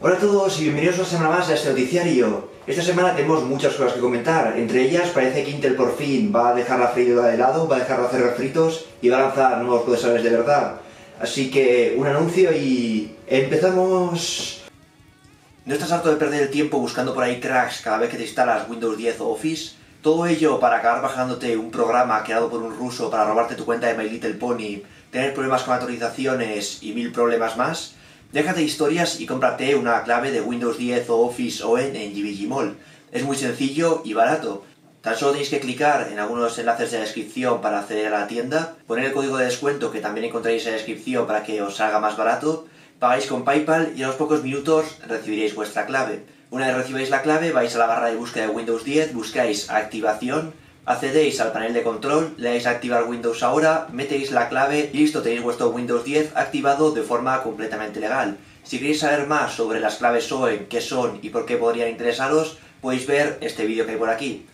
Hola a todos y bienvenidos una semana más a este noticiario. Esta semana tenemos muchas cosas que comentar. Entre ellas parece que Intel por fin va a dejar la freidora de lado, va a dejar de hacer refritos y va a lanzar nuevos procesadores de verdad. Así que un anuncio y empezamos. ¿No estás harto de perder el tiempo buscando por ahí cracks cada vez que te instalas Windows 10 o Office? Todo ello para acabar bajándote un programa creado por un ruso para robarte tu cuenta de My Little Pony, tener problemas con actualizaciones y 1000 problemas más. Déjate de historias y cómprate una clave de Windows 10 o Office ON en GBGMall. Es muy sencillo y barato. Tan solo tenéis que clicar en algunos enlaces de la descripción para acceder a la tienda, poner el código de descuento que también encontraréis en la descripción para que os salga más barato, pagáis con PayPal y a los pocos minutos recibiréis vuestra clave. Una vez recibáis la clave vais a la barra de búsqueda de Windows 10, buscáis activación, accedéis al panel de control, le dais a activar Windows ahora, metéis la clave y listo, tenéis vuestro Windows 10 activado de forma completamente legal. Si queréis saber más sobre las claves OEM, qué son y por qué podrían interesaros, podéis ver este vídeo que hay por aquí.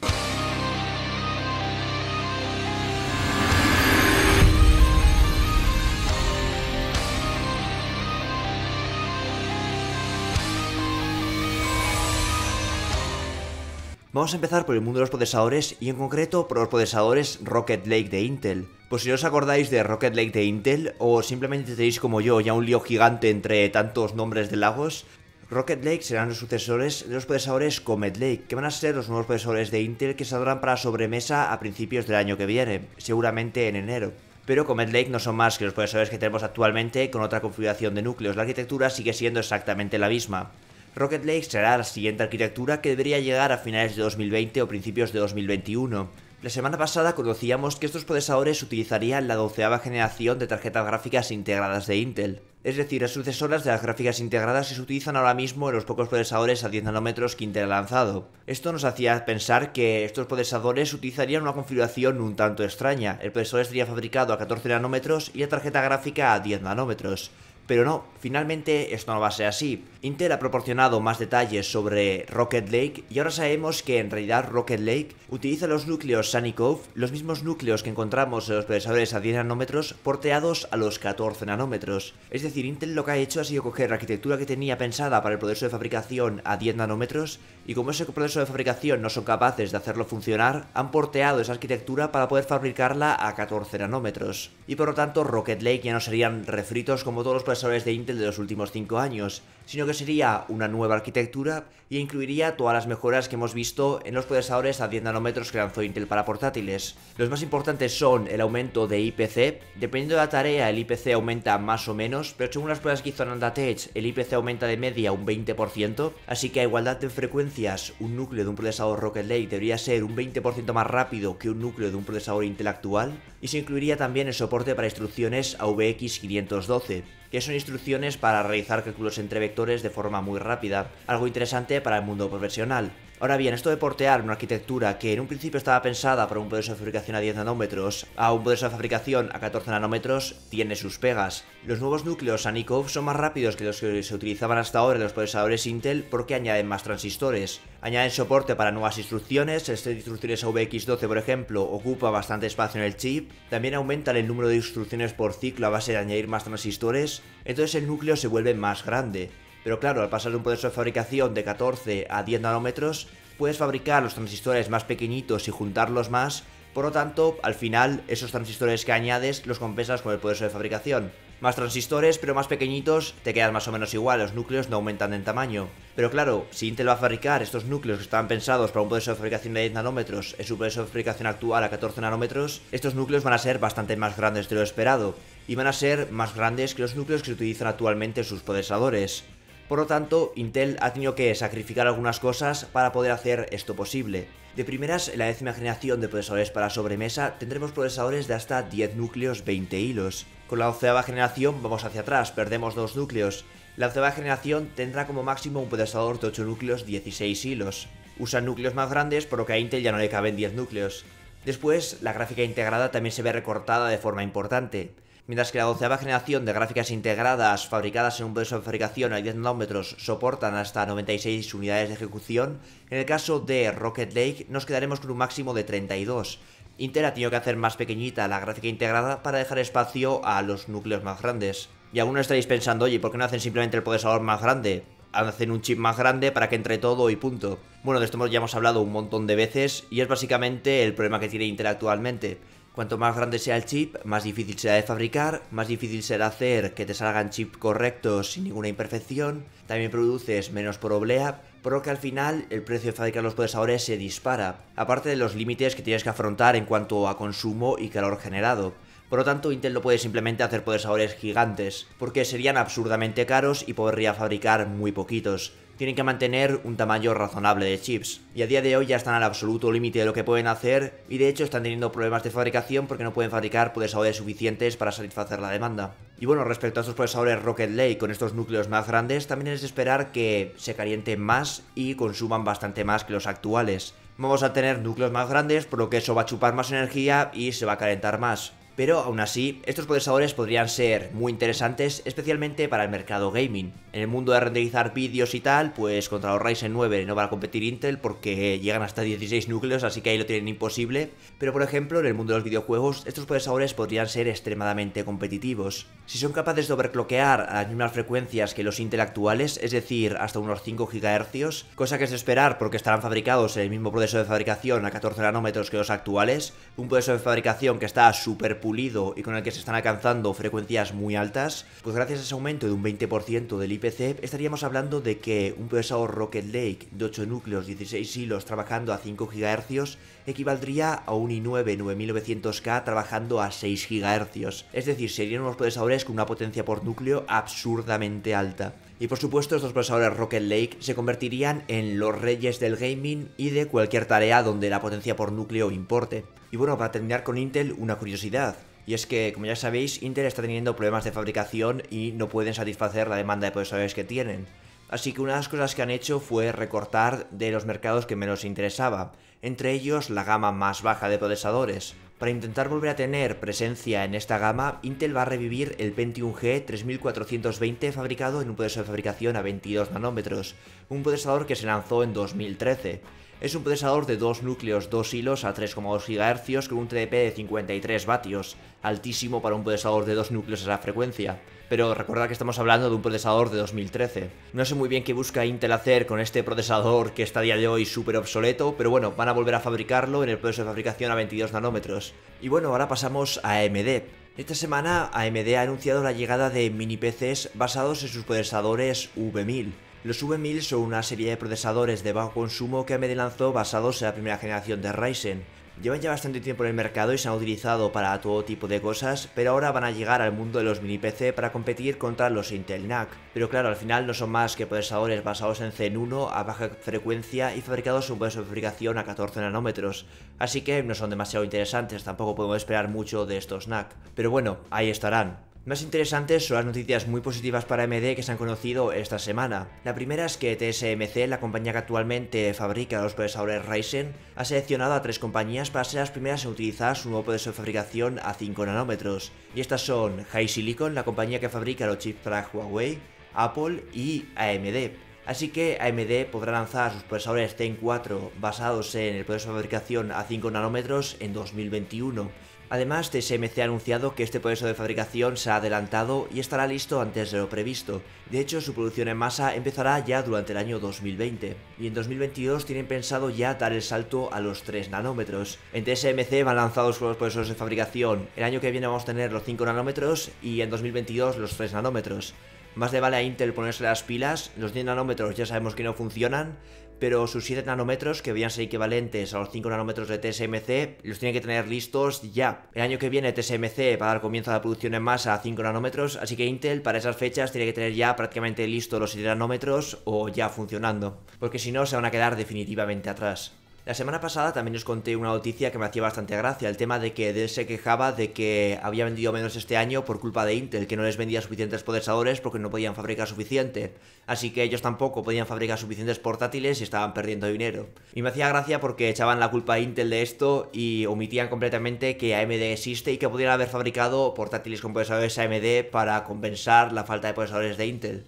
Vamos a empezar por el mundo de los procesadores y en concreto por los procesadores Rocket Lake de Intel. Pues si no os acordáis de Rocket Lake de Intel o simplemente tenéis como yo ya un lío gigante entre tantos nombres de lagos, Rocket Lake serán los sucesores de los procesadores Comet Lake, que van a ser los nuevos procesadores de Intel que saldrán para sobremesa a principios del año que viene, seguramente en enero. Pero Comet Lake no son más que los procesadores que tenemos actualmente con otra configuración de núcleos, la arquitectura sigue siendo exactamente la misma. Rocket Lake será la siguiente arquitectura que debería llegar a finales de 2020 o principios de 2021. La semana pasada conocíamos que estos procesadores utilizarían la 12ª generación de tarjetas gráficas integradas de Intel, es decir, las sucesoras de las gráficas integradas que se utilizan ahora mismo en los pocos procesadores a 10 nanómetros que Intel ha lanzado. Esto nos hacía pensar que estos procesadores utilizarían una configuración un tanto extraña. El procesador estaría fabricado a 14 nanómetros y la tarjeta gráfica a 10 nanómetros. Pero no, finalmente esto no va a ser así. Intel ha proporcionado más detalles sobre Rocket Lake y ahora sabemos que en realidad Rocket Lake utiliza los núcleos Sunny Cove, los mismos núcleos que encontramos en los procesadores a 10 nanómetros porteados a los 14 nanómetros. Es decir, Intel lo que ha hecho ha sido coger la arquitectura que tenía pensada para el proceso de fabricación a 10 nanómetros y como ese proceso de fabricación no son capaces de hacerlo funcionar, han porteado esa arquitectura para poder fabricarla a 14 nanómetros. Y por lo tanto Rocket Lake ya no serían refritos como todos los procesadores de Intel de los últimos 5 años, sino que sería una nueva arquitectura e incluiría todas las mejoras que hemos visto en los procesadores a 10 nanómetros que lanzó Intel para portátiles. Los más importantes son el aumento de IPC. Dependiendo de la tarea el IPC aumenta más o menos, pero según las pruebas que hizo Nandatech el IPC aumenta de media un 20%, así que a igualdad de frecuencias un núcleo de un procesador Rocket Lake debería ser un 20% más rápido que un núcleo de un procesador Intel actual, y se incluiría también el soporte para instrucciones AVX 512, que son instrucciones para realizar cálculos entre vectores de forma muy rápida, algo interesante para el mundo profesional. Ahora bien, esto de portear una arquitectura que en un principio estaba pensada para un proceso de fabricación a 10 nanómetros a un proceso de fabricación a 14 nanómetros tiene sus pegas. Los nuevos núcleos Sunny Cove son más rápidos que los que se utilizaban hasta ahora en los procesadores Intel porque añaden más transistores. Añaden soporte para nuevas instrucciones, el set de instrucciones AVX12 por ejemplo ocupa bastante espacio en el chip, también aumentan el número de instrucciones por ciclo a base de añadir más transistores, entonces el núcleo se vuelve más grande. Pero claro, al pasar de un proceso de fabricación de 14 a 10 nanómetros, puedes fabricar los transistores más pequeñitos y juntarlos más, por lo tanto, al final, esos transistores que añades los compensas con el proceso de fabricación. Más transistores, pero más pequeñitos, te quedan más o menos igual, los núcleos no aumentan en tamaño. Pero claro, si Intel va a fabricar estos núcleos que estaban pensados para un proceso de fabricación de 10 nanómetros en su proceso de fabricación actual a 14 nanómetros, estos núcleos van a ser bastante más grandes de lo esperado, y van a ser más grandes que los núcleos que se utilizan actualmente en sus procesadores. Por lo tanto, Intel ha tenido que sacrificar algunas cosas para poder hacer esto posible. De primeras, en la 10ª generación de procesadores para sobremesa tendremos procesadores de hasta 10 núcleos 20 hilos. Con la 11ª generación vamos hacia atrás, perdemos 2 núcleos. La 11ª generación tendrá como máximo un procesador de 8 núcleos 16 hilos. Usan núcleos más grandes por lo que a Intel ya no le caben 10 núcleos. Después, la gráfica integrada también se ve recortada de forma importante. Mientras que la 12ª generación de gráficas integradas fabricadas en un proceso de fabricación a 10 nanómetros soportan hasta 96 unidades de ejecución, en el caso de Rocket Lake nos quedaremos con un máximo de 32. Intel ha tenido que hacer más pequeñita la gráfica integrada para dejar espacio a los núcleos más grandes. Y algunos estaréis pensando, oye, ¿por qué no hacen simplemente el procesador más grande? hacen un chip más grande para que entre todo y punto. Bueno, de esto ya hemos hablado un montón de veces y es básicamente el problema que tiene Intel actualmente. Cuanto más grande sea el chip, más difícil será de fabricar, más difícil será hacer que te salgan chips correctos sin ninguna imperfección, también produces menos por oblea, por lo que al final el precio de fabricar los procesadores se dispara, aparte de los límites que tienes que afrontar en cuanto a consumo y calor generado. Por lo tanto, Intel no puede simplemente hacer procesadores gigantes, porque serían absurdamente caros y podría fabricar muy poquitos. Tienen que mantener un tamaño razonable de chips, y a día de hoy ya están al absoluto límite de lo que pueden hacer, y de hecho están teniendo problemas de fabricación porque no pueden fabricar procesadores suficientes para satisfacer la demanda. Y bueno, respecto a estos procesadores Rocket Lake con estos núcleos más grandes, también es de esperar que se calienten más y consuman bastante más que los actuales. Vamos a tener núcleos más grandes, por lo que eso va a chupar más energía y se va a calentar más. Pero aún así, estos procesadores podrían ser muy interesantes, especialmente para el mercado gaming. En el mundo de renderizar vídeos y tal, pues contra los Ryzen 9 no van a competir Intel porque llegan hasta 16 núcleos, así que ahí lo tienen imposible. Pero por ejemplo, en el mundo de los videojuegos, estos procesadores podrían ser extremadamente competitivos. Si son capaces de overclockear a las mismas frecuencias que los Intel actuales, es decir, hasta unos 5 GHz, cosa que es de esperar porque estarán fabricados en el mismo proceso de fabricación a 14 nanómetros que los actuales, un proceso de fabricación que está súper pulido y con el que se están alcanzando frecuencias muy altas, pues gracias a ese aumento de un 20% del IPC estaríamos hablando de que un procesador Rocket Lake de 8 núcleos, 16 hilos trabajando a 5 GHz equivaldría a un i9 9900K trabajando a 6 GHz, es decir, serían unos procesadores con una potencia por núcleo absurdamente alta. Y por supuesto estos procesadores Rocket Lake se convertirían en los reyes del gaming y de cualquier tarea donde la potencia por núcleo importe. Y bueno, para terminar con Intel, una curiosidad. Y es que, como ya sabéis, Intel está teniendo problemas de fabricación y no pueden satisfacer la demanda de procesadores que tienen. Así que una de las cosas que han hecho fue recortar de los mercados que menos interesaba, entre ellos la gama más baja de procesadores. Para intentar volver a tener presencia en esta gama, Intel va a revivir el Pentium-G 3420 fabricado en un procesador de fabricación a 22 nanómetros, un procesador que se lanzó en 2013. Es un procesador de 2 núcleos, 2 hilos a 3,2 GHz con un TDP de 53 vatios, altísimo para un procesador de 2 núcleos a esa frecuencia. Pero recordad que estamos hablando de un procesador de 2013. No sé muy bien qué busca Intel hacer con este procesador que está a día de hoy súper obsoleto, pero bueno, van a volver a fabricarlo en el proceso de fabricación a 22 nanómetros. Y bueno, ahora pasamos a AMD. Esta semana AMD ha anunciado la llegada de mini PCs basados en sus procesadores V1000. Los V1000 son una serie de procesadores de bajo consumo que AMD lanzó basados en la primera generación de Ryzen. Llevan ya bastante tiempo en el mercado y se han utilizado para todo tipo de cosas, pero ahora van a llegar al mundo de los mini PC para competir contra los Intel NUC. Pero claro, al final no son más que procesadores basados en Zen 1 a baja frecuencia y fabricados en un proceso de fabricación a 14 nanómetros, así que no son demasiado interesantes, tampoco podemos esperar mucho de estos NUC. Pero bueno, ahí estarán. Más interesantes son las noticias muy positivas para AMD que se han conocido esta semana. La primera es que TSMC, la compañía que actualmente fabrica los procesadores Ryzen, ha seleccionado a 3 compañías para ser las primeras en utilizar su nuevo proceso de fabricación a 5 nanómetros. Y estas son HiSilicon, la compañía que fabrica los chips para Huawei, Apple y AMD. Así que AMD podrá lanzar sus procesadores Zen 4 basados en el proceso de fabricación a 5 nanómetros en 2021. Además, TSMC ha anunciado que este proceso de fabricación se ha adelantado y estará listo antes de lo previsto. De hecho, su producción en masa empezará ya durante el año 2020. Y en 2022 tienen pensado ya dar el salto a los 3 nanómetros. En TSMC van lanzados los procesos de fabricación. El año que viene vamos a tener los 5 nanómetros y en 2022 los 3 nanómetros. Más le vale a Intel ponerse las pilas, los 10 nanómetros ya sabemos que no funcionan, pero sus 7 nanómetros, que deberían ser equivalentes a los 5 nanómetros de TSMC, los tiene que tener listos ya. El año que viene TSMC va a dar comienzo a la producción en masa a 5 nanómetros, así que Intel para esas fechas tiene que tener ya prácticamente listos los 7 nanómetros o ya funcionando, porque si no se van a quedar definitivamente atrás. La semana pasada también os conté una noticia que me hacía bastante gracia, el tema de que Dell se quejaba de que había vendido menos este año por culpa de Intel, que no les vendía suficientes procesadores porque no podían fabricar suficiente, así que ellos tampoco podían fabricar suficientes portátiles y estaban perdiendo dinero. Y me hacía gracia porque echaban la culpa a Intel de esto y omitían completamente que AMD existe y que podrían haber fabricado portátiles con procesadores AMD para compensar la falta de procesadores de Intel.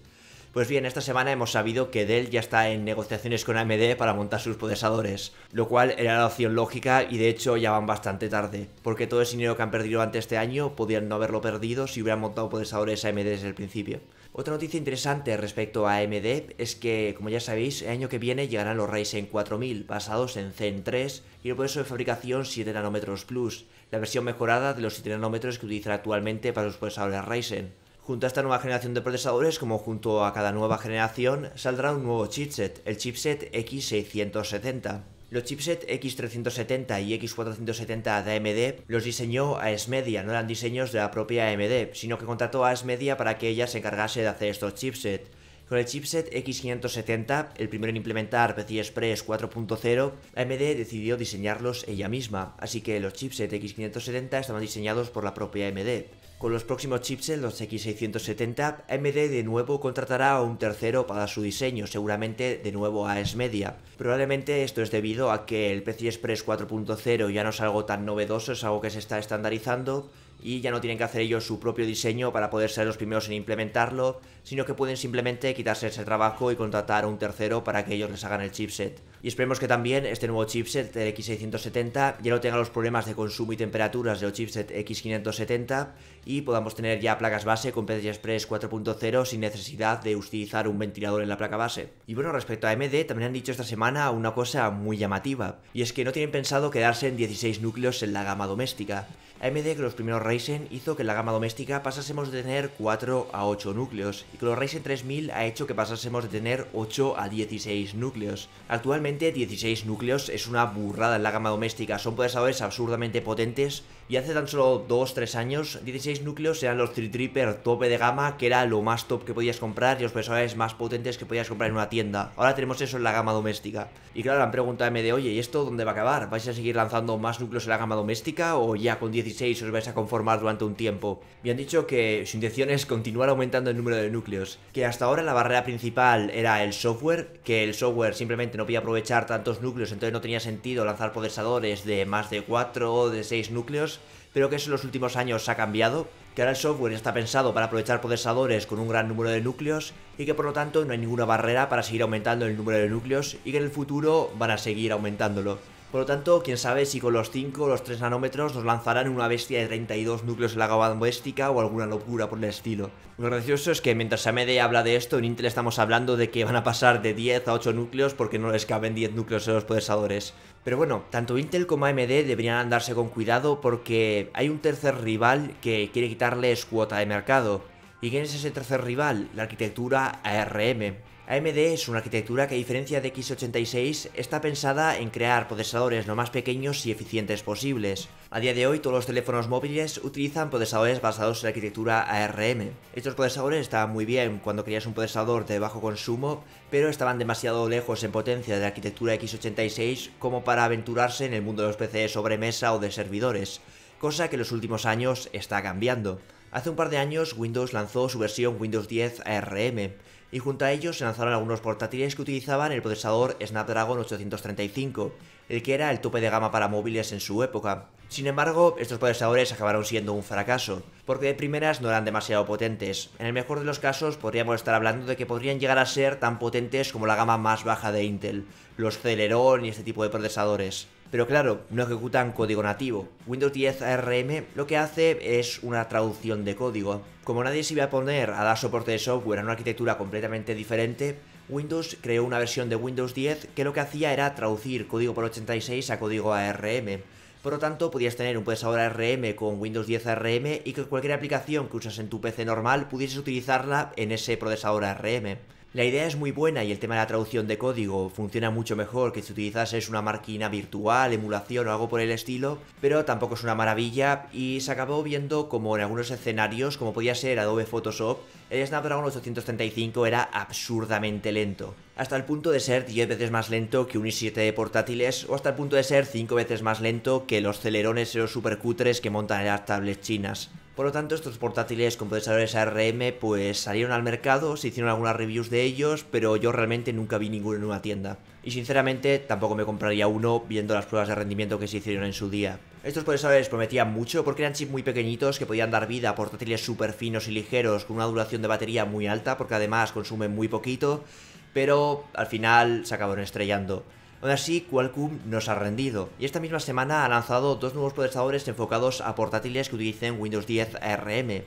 Pues bien, esta semana hemos sabido que Dell ya está en negociaciones con AMD para montar sus procesadores, lo cual era la opción lógica y de hecho ya van bastante tarde, porque todo ese dinero que han perdido durante este año podrían no haberlo perdido si hubieran montado procesadores AMD desde el principio. Otra noticia interesante respecto a AMD es que, como ya sabéis, el año que viene llegarán los Ryzen 4000 basados en Zen 3 y el proceso de fabricación 7 nanómetros Plus, la versión mejorada de los 7 nanómetros que utilizan actualmente para los procesadores Ryzen. Junto a esta nueva generación de procesadores, como junto a cada nueva generación, saldrá un nuevo chipset, el chipset X670. Los chipset X370 y X470 de AMD los diseñó ASMedia, no eran diseños de la propia AMD, sino que contrató a ASMedia para que ella se encargase de hacer estos chipsets. Con el chipset X570, el primero en implementar PCI Express 4.0, AMD decidió diseñarlos ella misma, así que los chipset X570 estaban diseñados por la propia AMD. Con los próximos chipsets, los X670, AMD de nuevo contratará a un tercero para su diseño, seguramente de nuevo a ASMedia. Probablemente esto es debido a que el PCI Express 4.0 ya no es algo tan novedoso, es algo que se está estandarizando y ya no tienen que hacer ellos su propio diseño para poder ser los primeros en implementarlo, sino que pueden simplemente quitarse ese trabajo y contratar a un tercero para que ellos les hagan el chipset. Y esperemos que también este nuevo chipset del X670 ya no tenga los problemas de consumo y temperaturas del chipset X570 y podamos tener ya placas base con PCI Express 4.0 sin necesidad de utilizar un ventilador en la placa base. Y bueno, respecto a AMD también han dicho esta semana una cosa muy llamativa, y es que no tienen pensado quedarse en 16 núcleos en la gama doméstica. AMD con los primeros Ryzen hizo que en la gama doméstica pasásemos de tener 4 a 8 núcleos, y con los Ryzen 3000 ha hecho que pasásemos de tener 8 a 16 núcleos. Actualmente 16 núcleos es una burrada en la gama doméstica, son procesadores absurdamente potentes, y hace tan solo 2-3 años 16 núcleos eran los Threadripper tope de gama, que era lo más top que podías comprar y los procesadores más potentes que podías comprar en una tienda. Ahora tenemos eso en la gama doméstica. Y claro, han preguntado a AMD, oye, ¿y esto dónde va a acabar? ¿Vais a seguir lanzando más núcleos en la gama doméstica o ya con 16 os vais a conformar durante un tiempo? Me han dicho que su intención es continuar aumentando el número de núcleos, que hasta ahora la barrera principal era el software, que el software simplemente no podía aprovechar tantos núcleos, entonces no tenía sentido lanzar procesadores de más de 4 o de 6 núcleos, pero que eso en los últimos años se ha cambiado, que ahora el software está pensado para aprovechar procesadores con un gran número de núcleos y que por lo tanto no hay ninguna barrera para seguir aumentando el número de núcleos y que en el futuro van a seguir aumentándolo. Por lo tanto, quién sabe si con los 5 o los 3 nanómetros nos lanzarán una bestia de 32 núcleos en la gama doméstica o alguna locura por el estilo. Lo gracioso es que mientras AMD habla de esto, en Intel estamos hablando de que van a pasar de 10 a 8 núcleos porque no les caben 10 núcleos en los procesadores. Pero bueno, tanto Intel como AMD deberían andarse con cuidado porque hay un tercer rival que quiere quitarles cuota de mercado. ¿Y quién es ese tercer rival? La arquitectura ARM. AMD es una arquitectura que, a diferencia de x86, está pensada en crear procesadores lo más pequeños y eficientes posibles. A día de hoy todos los teléfonos móviles utilizan procesadores basados en la arquitectura ARM. Estos procesadores estaban muy bien cuando querías un procesador de bajo consumo, pero estaban demasiado lejos en potencia de la arquitectura x86 como para aventurarse en el mundo de los PC de sobremesa o de servidores, cosa que en los últimos años está cambiando. Hace un par de años Windows lanzó su versión Windows 10 ARM, y junto a ellos se lanzaron algunos portátiles que utilizaban el procesador Snapdragon 835, el que era el tope de gama para móviles en su época. Sin embargo, estos procesadores acabaron siendo un fracaso, porque de primeras no eran demasiado potentes. En el mejor de los casos podríamos estar hablando de que podrían llegar a ser tan potentes como la gama más baja de Intel, los Celeron y este tipo de procesadores. Pero claro, no ejecutan código nativo. Windows 10 ARM lo que hace es una traducción de código. Como nadie se iba a poner a dar soporte de software a una arquitectura completamente diferente, Windows creó una versión de Windows 10 que lo que hacía era traducir código por 86 a código ARM. Por lo tanto, podías tener un procesador ARM con Windows 10 ARM y que cualquier aplicación que usas en tu PC normal pudieses utilizarla en ese procesador ARM. La idea es muy buena y el tema de la traducción de código funciona mucho mejor que si utilizases una máquina virtual, emulación o algo por el estilo, pero tampoco es una maravilla y se acabó viendo como en algunos escenarios, como podía ser Adobe Photoshop, el Snapdragon 835 era absurdamente lento, hasta el punto de ser 10 veces más lento que un i7 de portátiles o hasta el punto de ser 5 veces más lento que los celerones y los supercutres que montan en las tablets chinas. Por lo tanto, estos portátiles con procesadores ARM pues salieron al mercado, se hicieron algunas reviews de ellos, pero yo realmente nunca vi ninguno en una tienda. Y sinceramente tampoco me compraría uno viendo las pruebas de rendimiento que se hicieron en su día. Estos procesadores prometían mucho porque eran chips muy pequeñitos que podían dar vida a portátiles súper finos y ligeros con una duración de batería muy alta porque además consumen muy poquito, pero al final se acabaron estrellando. Aún así, Qualcomm no se ha rendido, y esta misma semana ha lanzado dos nuevos procesadores enfocados a portátiles que utilicen Windows 10 ARM.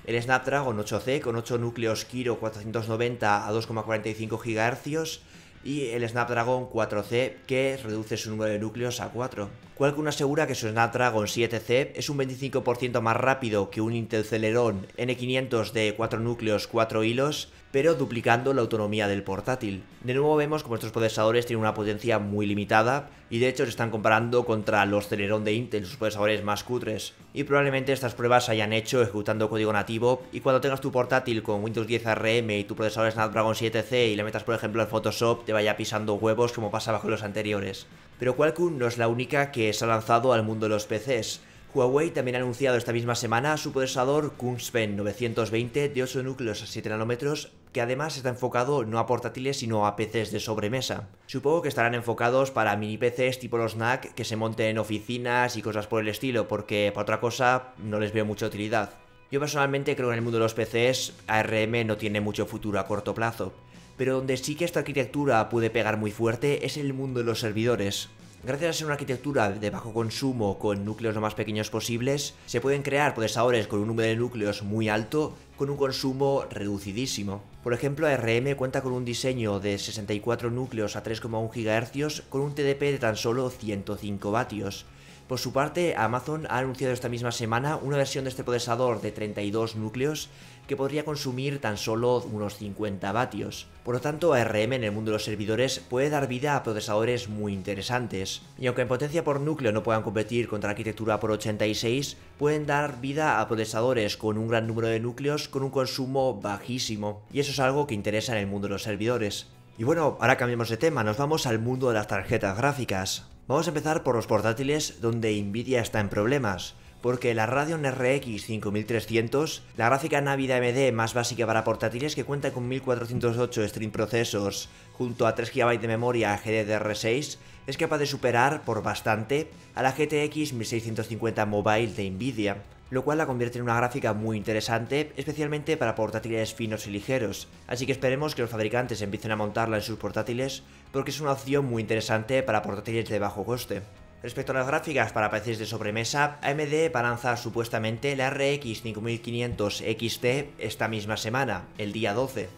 el Snapdragon 8C con 8 núcleos Kirin 490 a 2,45 GHz y el Snapdragon 4C que reduce su número de núcleos a 4. Qualcomm asegura que su Snapdragon 7C es un 25% más rápido que un Intel Celeron N500 de 4 núcleos 4 hilos, pero duplicando la autonomía del portátil. De nuevo vemos como estos procesadores tienen una potencia muy limitada y de hecho se están comparando contra los Celeron de Intel, sus procesadores más cutres. Y probablemente estas pruebas se hayan hecho ejecutando código nativo y cuando tengas tu portátil con Windows 10 ARM y tu procesador Snapdragon 7C y le metas por ejemplo al Photoshop te vaya pisando huevos como pasaba con los anteriores. Pero Qualcomm no es la única que se ha lanzado al mundo de los PCs. Huawei también ha anunciado esta misma semana su procesador Kingspan 920 de 8 núcleos a 7 nanómetros, que además está enfocado no a portátiles sino a PCs de sobremesa. Supongo que estarán enfocados para mini PCs tipo los NAC que se monten en oficinas y cosas por el estilo, porque para otra cosa no les veo mucha utilidad. Yo personalmente creo que en el mundo de los PCs ARM no tiene mucho futuro a corto plazo, pero donde sí que esta arquitectura puede pegar muy fuerte es en el mundo de los servidores. Gracias a ser una arquitectura de bajo consumo con núcleos lo más pequeños posibles, se pueden crear procesadores con un número de núcleos muy alto con un consumo reducidísimo. Por ejemplo, ARM cuenta con un diseño de 64 núcleos a 3,1 GHz con un TDP de tan solo 105 vatios. Por su parte, Amazon ha anunciado esta misma semana una versión de este procesador de 32 núcleos que podría consumir tan solo unos 50 vatios. Por lo tanto, ARM en el mundo de los servidores puede dar vida a procesadores muy interesantes. Y aunque en potencia por núcleo no puedan competir contra la arquitectura por 86, pueden dar vida a procesadores con un gran número de núcleos con un consumo bajísimo. Y eso es algo que interesa en el mundo de los servidores. Y bueno, ahora cambiamos de tema, nos vamos al mundo de las tarjetas gráficas. Vamos a empezar por los portátiles donde Nvidia está en problemas, porque la Radeon RX 5300, la gráfica Navi de AMD más básica para portátiles que cuenta con 1408 Stream Processors junto a 3 GB de memoria GDDR6, es capaz de superar por bastante a la GTX 1650 Mobile de Nvidia, lo cual la convierte en una gráfica muy interesante, especialmente para portátiles finos y ligeros, así que esperemos que los fabricantes empiecen a montarla en sus portátiles, porque es una opción muy interesante para portátiles de bajo coste. Respecto a las gráficas para PCs de sobremesa, AMD va a lanzar supuestamente la RX 5500 XT esta misma semana, el día 12.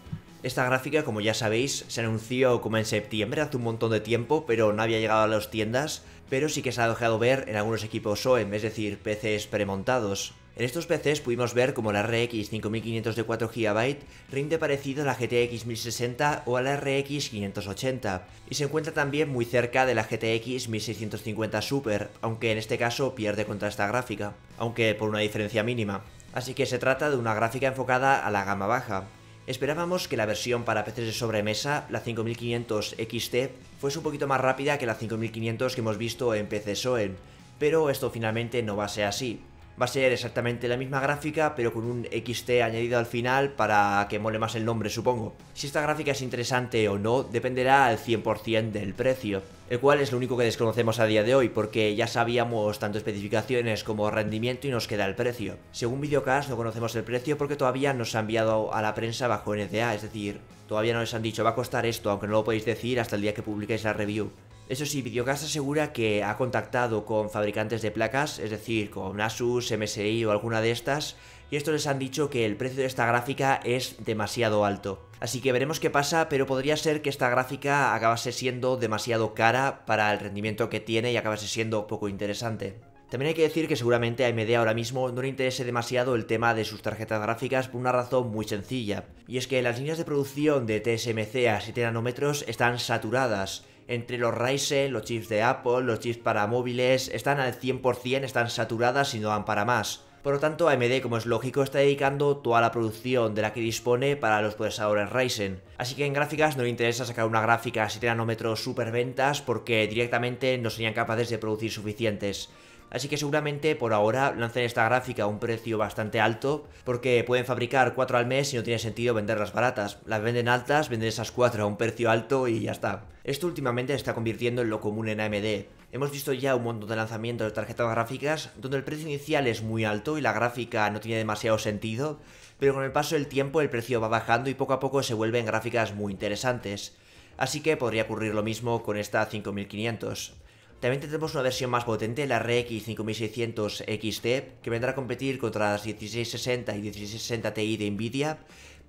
Esta gráfica, como ya sabéis, se anunció como en septiembre, hace un montón de tiempo, pero no había llegado a las tiendas, pero sí que se ha dejado ver en algunos equipos OEM, es decir, PCs premontados. En estos PCs pudimos ver como la RX 5500 de 4 GB rinde parecido a la GTX 1060 o a la RX 580, y se encuentra también muy cerca de la GTX 1650 Super, aunque en este caso pierde contra esta gráfica, aunque por una diferencia mínima. Así que se trata de una gráfica enfocada a la gama baja. Esperábamos que la versión para PCs de sobremesa, la 5500 XT, fuese un poquito más rápida que la 5500 que hemos visto en PCs OEM, pero esto finalmente no va a ser así. Va a ser exactamente la misma gráfica, pero con un XT añadido al final para que mole más el nombre, supongo. Si esta gráfica es interesante o no, dependerá al 100% del precio, el cual es lo único que desconocemos a día de hoy, porque ya sabíamos tanto especificaciones como rendimiento y nos queda el precio. Según Videocast no conocemos el precio porque todavía no se ha enviado a la prensa bajo NDA, es decir, todavía no les han dicho va a costar esto, aunque no lo podéis decir hasta el día que publiquéis la review. Eso sí, Videocast asegura que ha contactado con fabricantes de placas, es decir, con Asus, MSI o alguna de estas, y estos les han dicho que el precio de esta gráfica es demasiado alto. Así que veremos qué pasa, pero podría ser que esta gráfica acabase siendo demasiado cara para el rendimiento que tiene y acabase siendo poco interesante. También hay que decir que seguramente a AMD ahora mismo no le interese demasiado el tema de sus tarjetas gráficas por una razón muy sencilla, y es que las líneas de producción de TSMC a 7 nanómetros están saturadas. Entre los Ryzen, los chips de Apple, los chips para móviles, están al 100%, están saturadas y no dan para más. Por lo tanto, AMD, como es lógico, está dedicando toda la producción de la que dispone para los procesadores Ryzen. Así que en gráficas no le interesa sacar una gráfica a 7 nanómetros superventas porque directamente no serían capaces de producir suficientes. Así que seguramente por ahora lancen esta gráfica a un precio bastante alto, porque pueden fabricar 4 al mes y no tiene sentido venderlas baratas. Las venden altas, venden esas 4 a un precio alto y ya está. Esto últimamente se está convirtiendo en lo común en AMD. Hemos visto ya un montón de lanzamientos de tarjetas gráficas donde el precio inicial es muy alto y la gráfica no tiene demasiado sentido, pero con el paso del tiempo el precio va bajando y poco a poco se vuelven gráficas muy interesantes. Así que podría ocurrir lo mismo con esta 5500. También tendremos una versión más potente, la RX 5600 XT, que vendrá a competir contra las 1660 y 1660 Ti de Nvidia,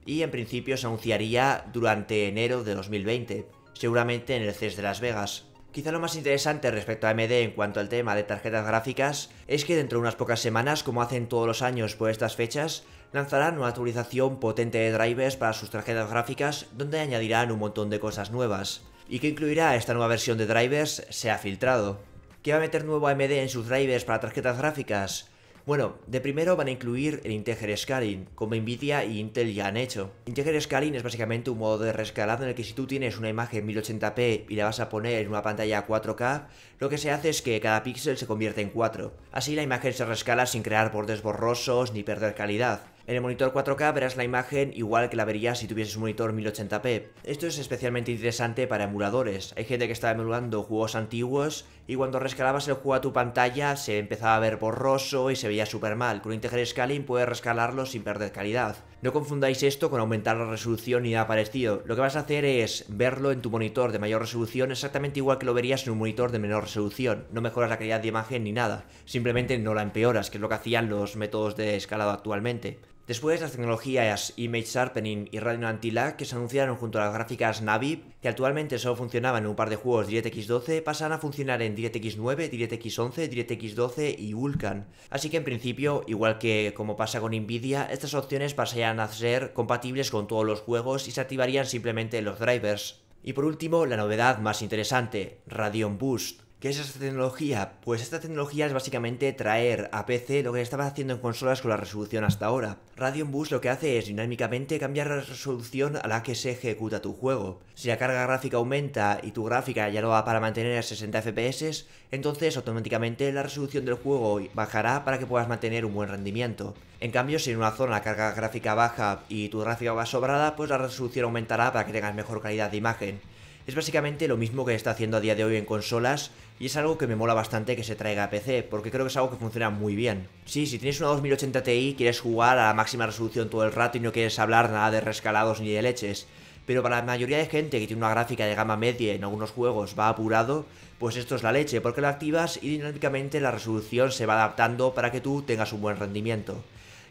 y en principio se anunciaría durante enero de 2020, seguramente en el CES de Las Vegas. Quizá lo más interesante respecto a AMD en cuanto al tema de tarjetas gráficas es que dentro de unas pocas semanas, como hacen todos los años por estas fechas, lanzarán una actualización potente de drivers para sus tarjetas gráficas donde añadirán un montón de cosas nuevas. ¿Y qué incluirá esta nueva versión de drivers? Se ha filtrado. ¿Qué va a meter nuevo AMD en sus drivers para tarjetas gráficas? Bueno, de primero van a incluir el Integer Scaling, como Nvidia y Intel ya han hecho. Integer Scaling es básicamente un modo de rescalado en el que si tú tienes una imagen 1080p y la vas a poner en una pantalla 4K, lo que se hace es que cada píxel se convierte en 4. Así la imagen se rescala sin crear bordes borrosos ni perder calidad. En el monitor 4K verás la imagen igual que la verías si tuvieses un monitor 1080p. Esto es especialmente interesante para emuladores. Hay gente que está emulando juegos antiguos y cuando rescalabas el juego a tu pantalla se empezaba a ver borroso y se veía súper mal. Con Integer Scaling puedes rescalarlo sin perder calidad. No confundáis esto con aumentar la resolución ni nada parecido. Lo que vas a hacer es verlo en tu monitor de mayor resolución exactamente igual que lo verías en un monitor de menor resolución. No mejoras la calidad de imagen ni nada. Simplemente no la empeoras, que es lo que hacían los métodos de escalado actualmente. Después, las tecnologías Image Sharpening y Radio Anti-Lag, que se anunciaron junto a las gráficas Navi, que actualmente solo funcionaban en un par de juegos DirectX 12, pasan a funcionar en DirectX 9, DirectX 11, DirectX 12 y Vulkan. Así que en principio, igual que como pasa con Nvidia, estas opciones pasarían a ser compatibles con todos los juegos y se activarían simplemente los drivers. Y por último, la novedad más interesante, Radeon Boost. ¿Qué es esta tecnología? Pues esta tecnología es básicamente traer a PC lo que estaba haciendo en consolas con la resolución hasta ahora. Radeon Boost lo que hace es dinámicamente cambiar la resolución a la que se ejecuta tu juego. Si la carga gráfica aumenta y tu gráfica ya no va para mantener 60 FPS, entonces automáticamente la resolución del juego bajará para que puedas mantener un buen rendimiento. En cambio, si en una zona la carga gráfica baja y tu gráfica va sobrada, pues la resolución aumentará para que tengas mejor calidad de imagen. Es básicamente lo mismo que está haciendo a día de hoy en consolas y es algo que me mola bastante que se traiga a PC, porque creo que es algo que funciona muy bien. Sí, si tienes una 2080 Ti, quieres jugar a la máxima resolución todo el rato y no quieres hablar nada de rescalados ni de leches, pero para la mayoría de gente que tiene una gráfica de gama media y en algunos juegos va apurado, pues esto es la leche, porque lo activas y dinámicamente la resolución se va adaptando para que tú tengas un buen rendimiento.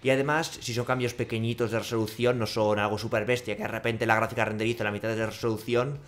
Y además, si son cambios pequeñitos de resolución, no son algo super bestia, que de repente la gráfica renderiza a la mitad de resolución,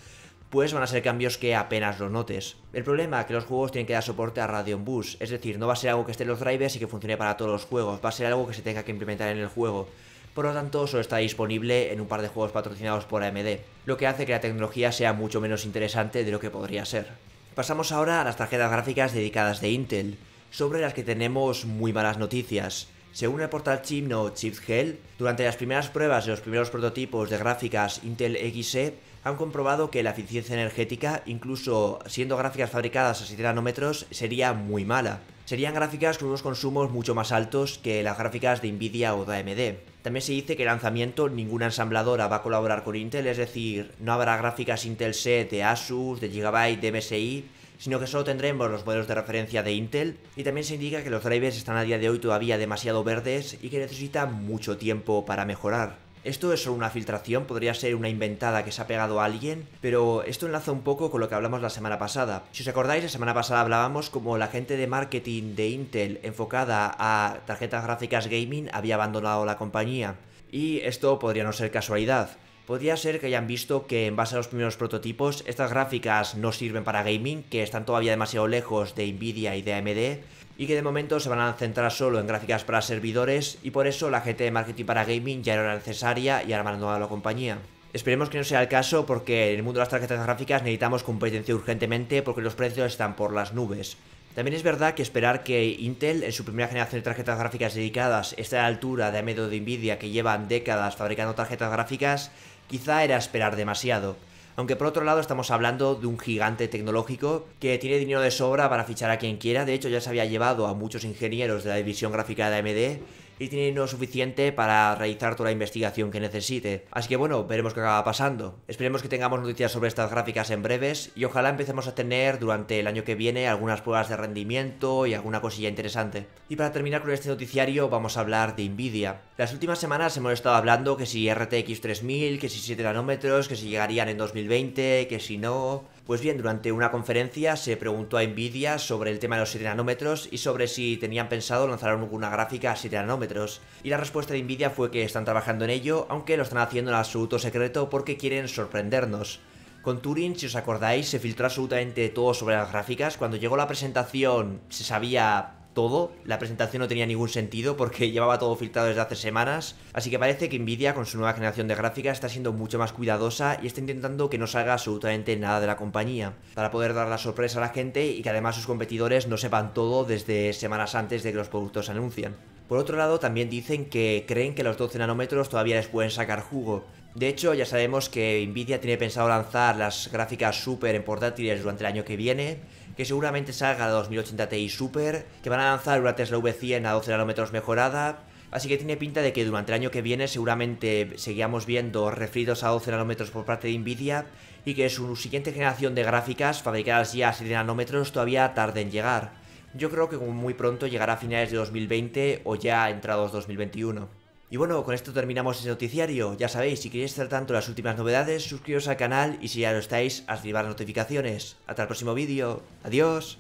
pues van a ser cambios que apenas los notes. El problema es que los juegos tienen que dar soporte a Radeon Boost, es decir, no va a ser algo que esté en los drivers y que funcione para todos los juegos, va a ser algo que se tenga que implementar en el juego. Por lo tanto, solo está disponible en un par de juegos patrocinados por AMD, lo que hace que la tecnología sea mucho menos interesante de lo que podría ser. Pasamos ahora a las tarjetas gráficas dedicadas de Intel, sobre las que tenemos muy malas noticias. Según el portal chino ChipHell, durante las primeras pruebas de los primeros prototipos de gráficas Intel Xe, han comprobado que la eficiencia energética, incluso siendo gráficas fabricadas a 7 nanómetros, sería muy mala. Serían gráficas con unos consumos mucho más altos que las gráficas de Nvidia o de AMD. También se dice que el lanzamiento ninguna ensambladora va a colaborar con Intel, es decir, no habrá gráficas Intel C de Asus, de Gigabyte, de MSI, sino que solo tendremos los modelos de referencia de Intel, y también se indica que los drivers están a día de hoy todavía demasiado verdes y que necesitan mucho tiempo para mejorar. Esto es solo una filtración, podría ser una inventada que se ha pegado a alguien, pero esto enlaza un poco con lo que hablamos la semana pasada. Si os acordáis, la semana pasada hablábamos como la gente de marketing de Intel enfocada a tarjetas gráficas gaming había abandonado la compañía. Y esto podría no ser casualidad. Podría ser que hayan visto que en base a los primeros prototipos estas gráficas no sirven para gaming, que están todavía demasiado lejos de Nvidia y de AMD, y que de momento se van a centrar solo en gráficas para servidores, y por eso la gente de marketing para gaming ya no era necesaria y han abandonado la compañía. Esperemos que no sea el caso, porque en el mundo de las tarjetas gráficas necesitamos competencia urgentemente porque los precios están por las nubes. También es verdad que esperar que Intel en su primera generación de tarjetas gráficas dedicadas esté a la altura de AMD o de Nvidia, que llevan décadas fabricando tarjetas gráficas, quizá era esperar demasiado. Aunque por otro lado estamos hablando de un gigante tecnológico que tiene dinero de sobra para fichar a quien quiera. De hecho, ya se había llevado a muchos ingenieros de la división gráfica de AMD y tiene dinero suficiente para realizar toda la investigación que necesite. Así que bueno, veremos qué acaba pasando. Esperemos que tengamos noticias sobre estas gráficas en breves y ojalá empecemos a tener durante el año que viene algunas pruebas de rendimiento y alguna cosilla interesante. Y para terminar con este noticiario vamos a hablar de Nvidia. Las últimas semanas hemos estado hablando que si RTX 3000, que si 7 nanómetros, que si llegarían en 2020, que si no. Pues bien, durante una conferencia se preguntó a Nvidia sobre el tema de los 7 nanómetros y sobre si tenían pensado lanzar alguna gráfica a 7 nanómetros. Y la respuesta de Nvidia fue que están trabajando en ello, aunque lo están haciendo en absoluto secreto porque quieren sorprendernos. Con Turing, si os acordáis, se filtró absolutamente todo sobre las gráficas. Cuando llegó la presentación se sabía todo, la presentación no tenía ningún sentido porque llevaba todo filtrado desde hace semanas, así que parece que Nvidia con su nueva generación de gráficas está siendo mucho más cuidadosa y está intentando que no salga absolutamente nada de la compañía, para poder dar la sorpresa a la gente y que además sus competidores no sepan todo desde semanas antes de que los productos se anuncian. Por otro lado, también dicen que creen que los 12 nanómetros todavía les pueden sacar jugo. De hecho, ya sabemos que Nvidia tiene pensado lanzar las gráficas Super en portátiles durante el año que viene, que seguramente salga la 2080 Ti Super, que van a lanzar una Tesla V100 a 12 nanómetros mejorada, así que tiene pinta de que durante el año que viene seguramente seguiremos viendo refritos a 12 nanómetros por parte de Nvidia y que su siguiente generación de gráficas fabricadas ya a 7 nanómetros todavía tarde en llegar. Yo creo que muy pronto llegará a finales de 2020 o ya entrados 2021. Y bueno, con esto terminamos el noticiario. Ya sabéis, si queréis estar tanto las últimas novedades, suscribiros al canal y si ya lo estáis, activad las notificaciones. Hasta el próximo vídeo. Adiós.